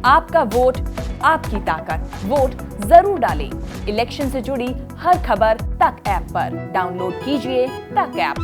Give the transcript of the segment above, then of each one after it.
आपका वोट आपकी ताकत, वोट जरूर डालें। इलेक्शन से जुड़ी हर खबर तक ऐप पर डाउनलोड कीजिए तक ऐप।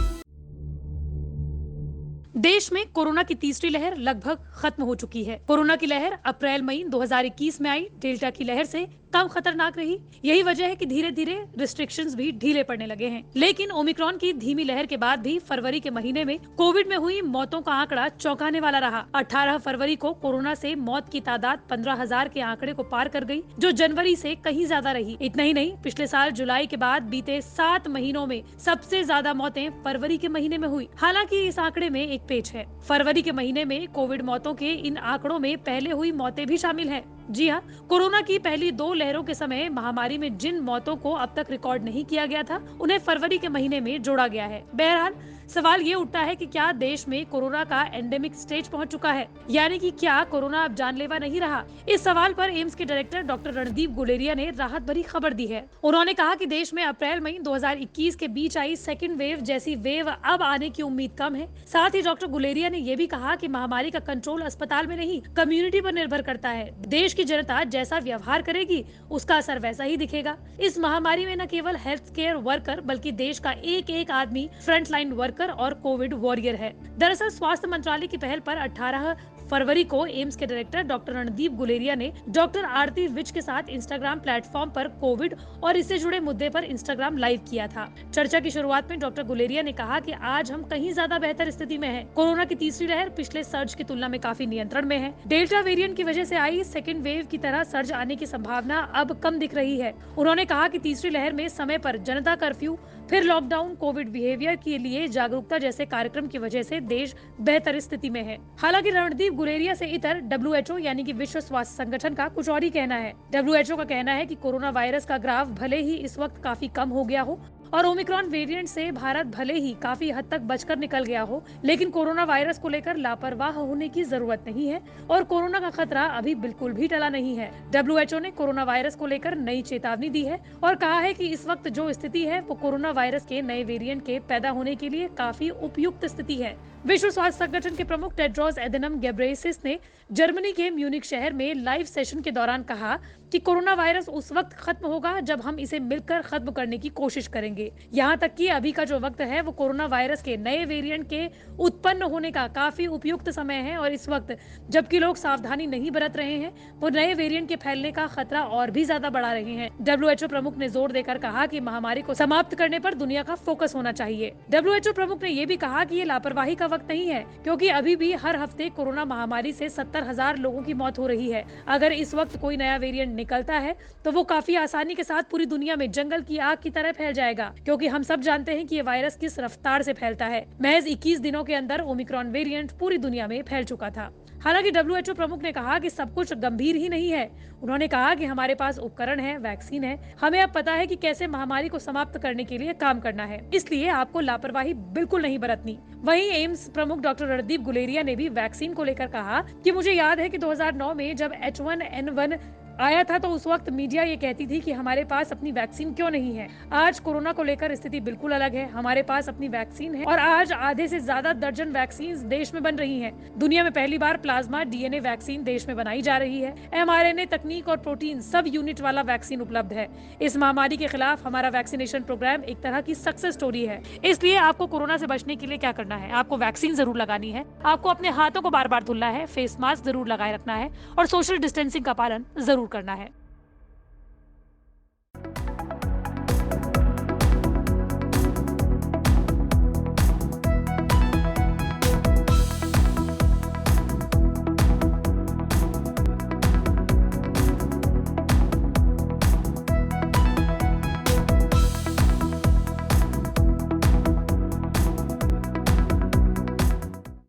देश में कोरोना की तीसरी लहर लगभग खत्म हो चुकी है। कोरोना की लहर अप्रैल मई 2021 में आई डेल्टा की लहर से कम खतरनाक रही। यही वजह है कि धीरे धीरे रिस्ट्रिक्शंस भी ढीले पड़ने लगे हैं। लेकिन ओमिक्रॉन की धीमी लहर के बाद भी फरवरी के महीने में कोविड में हुई मौतों का आंकड़ा चौंकाने वाला रहा। 18 फरवरी को कोरोना से मौत की तादाद 15,000 के आंकड़े को पार कर गई, जो जनवरी से कहीं ज्यादा रही। इतना ही नहीं, पिछले साल जुलाई के बाद बीते 7 महीनों में सबसे ज्यादा मौतें फरवरी के महीने में हुई। हालांकि इस आंकड़े में एक पेच है। फरवरी के महीने में कोविड मौतों के इन आंकड़ों में पहले हुई मौतें भी शामिल हैं। जी हाँ, कोरोना की पहली 2 लहरों के समय महामारी में जिन मौतों को अब तक रिकॉर्ड नहीं किया गया था, उन्हें फरवरी के महीने में जोड़ा गया है। बहरहाल सवाल ये उठता है कि क्या देश में कोरोना का एंडेमिक स्टेज पहुंच चुका है, यानी कि क्या कोरोना अब जानलेवा नहीं रहा। इस सवाल पर एम्स के डायरेक्टर डॉक्टर रणदीप गुलेरिया ने राहत भरी खबर दी है। उन्होंने कहा कि देश में अप्रैल मई 2021 के बीच आई सेकेंड वेव जैसी वेव अब आने की उम्मीद कम है। साथ ही डॉक्टर गुलेरिया ने यह भी कहा कि महामारी का कंट्रोल अस्पताल में नहीं, कम्युनिटी पर निर्भर करता है। देश की जनता जैसा व्यवहार करेगी, उसका असर वैसा ही दिखेगा। इस महामारी में न केवल हेल्थ केयर वर्कर बल्कि देश का एक एक आदमी फ्रंट लाइन वर्कर और कोविड वॉरियर है। दरअसल स्वास्थ्य मंत्रालय की पहल पर 18 फरवरी को एम्स के डायरेक्टर डॉक्टर रणदीप गुलेरिया ने डॉक्टर आरती विज के साथ इंस्टाग्राम प्लेटफॉर्म पर कोविड और इससे जुड़े मुद्दे पर इंस्टाग्राम लाइव किया था। चर्चा की शुरुआत में डॉक्टर गुलेरिया ने कहा कि आज हम कहीं ज्यादा बेहतर स्थिति में हैं। कोरोना की तीसरी लहर पिछले सर्ज की तुलना में काफी नियंत्रण में है। डेल्टा वेरिएंट की वजह से आई सेकेंड वेव की तरह सर्ज आने की संभावना अब कम दिख रही है। उन्होंने कहा कि तीसरी लहर में समय पर जनता कर्फ्यू, फिर लॉकडाउन, कोविड बिहेवियर के लिए जागरूकता जैसे कार्यक्रम की वजह से देश बेहतर स्थिति में है। हालांकि रणदीप गुलेरिया से इतर WHO यानी कि विश्व स्वास्थ्य संगठन का कुछ और ही कहना है। WHO का कहना है कि कोरोना वायरस का ग्राफ भले ही इस वक्त काफी कम हो गया हो और ओमिक्रॉन वेरिएंट से भारत भले ही काफी हद तक बचकर निकल गया हो, लेकिन कोरोना वायरस को लेकर लापरवाह होने की जरूरत नहीं है और कोरोना का खतरा अभी बिल्कुल भी टला नहीं है। WHO ने कोरोना वायरस को लेकर नई चेतावनी दी है और कहा है कि इस वक्त जो स्थिति है वो कोरोना वायरस के नए वेरिएंट के पैदा होने के लिए काफी उपयुक्त स्थिति है। विश्व स्वास्थ्य संगठन के प्रमुख टेड्रोस एडेनम घेब्रेयेसस ने जर्मनी के म्यूनिक शहर में लाइव सेशन के दौरान कहा कि कोरोना वायरस उस वक्त खत्म होगा जब हम इसे मिलकर खत्म करने की कोशिश करेंगे। यहाँ तक कि अभी का जो वक्त है वो कोरोना वायरस के नए वेरिएंट के उत्पन्न होने का काफी उपयुक्त समय है और इस वक्त जबकि लोग सावधानी नहीं बरत रहे हैं, वो नए वेरिएंट के फैलने का खतरा और भी ज्यादा बढ़ा रहे हैं। WHO प्रमुख ने जोर देकर कहा कि महामारी को समाप्त करने पर दुनिया का फोकस होना चाहिए। WHO प्रमुख ने ये भी कहा कि ये लापरवाही का वक्त नहीं है, क्योंकि अभी भी हर हफ्ते कोरोना महामारी से 70,000 लोगों की मौत हो रही है। अगर इस वक्त कोई नया वेरिएंट निकलता है तो वो काफी आसानी के साथ पूरी दुनिया में जंगल की आग की तरह फैल जाएगा, क्योंकि हम सब जानते हैं कि ये वायरस किस रफ्तार से फैलता है। महज 21 दिनों के अंदर ओमिक्रॉन वेरिएंट पूरी दुनिया में फैल चुका था। हालांकि WHO प्रमुख ने कहा कि सब कुछ गंभीर ही नहीं है। उन्होंने कहा कि हमारे पास उपकरण है, वैक्सीन है, हमें अब पता है कि कैसे महामारी को समाप्त करने के लिए काम करना है, इसलिए आपको लापरवाही बिल्कुल नहीं बरतनी। वहीं एम्स प्रमुख डॉक्टर रणदीप गुलेरिया ने भी वैक्सीन को लेकर कहा कि मुझे याद है कि 2009 में जब H1N1 आया था तो उस वक्त मीडिया ये कहती थी कि हमारे पास अपनी वैक्सीन क्यों नहीं है। आज कोरोना को लेकर स्थिति बिल्कुल अलग है। हमारे पास अपनी वैक्सीन है और आज आधे से ज्यादा दर्जन वैक्सीन देश में बन रही हैं। दुनिया में पहली बार प्लाज्मा DNA वैक्सीन देश में बनाई जा रही है। mRNA तकनीक और प्रोटीन सब यूनिट वाला वैक्सीन उपलब्ध है। इस महामारी के खिलाफ हमारा वैक्सीनेशन प्रोग्राम एक तरह की सक्सेस स्टोरी है। इसलिए आपको कोरोना से बचने के लिए क्या करना है? आपको वैक्सीन जरूर लगानी है, आपको अपने हाथों को बार बार धुलना है, फेस मास्क जरूर लगाए रखना है और सोशल डिस्टेंसिंग का पालन जरूर करना है।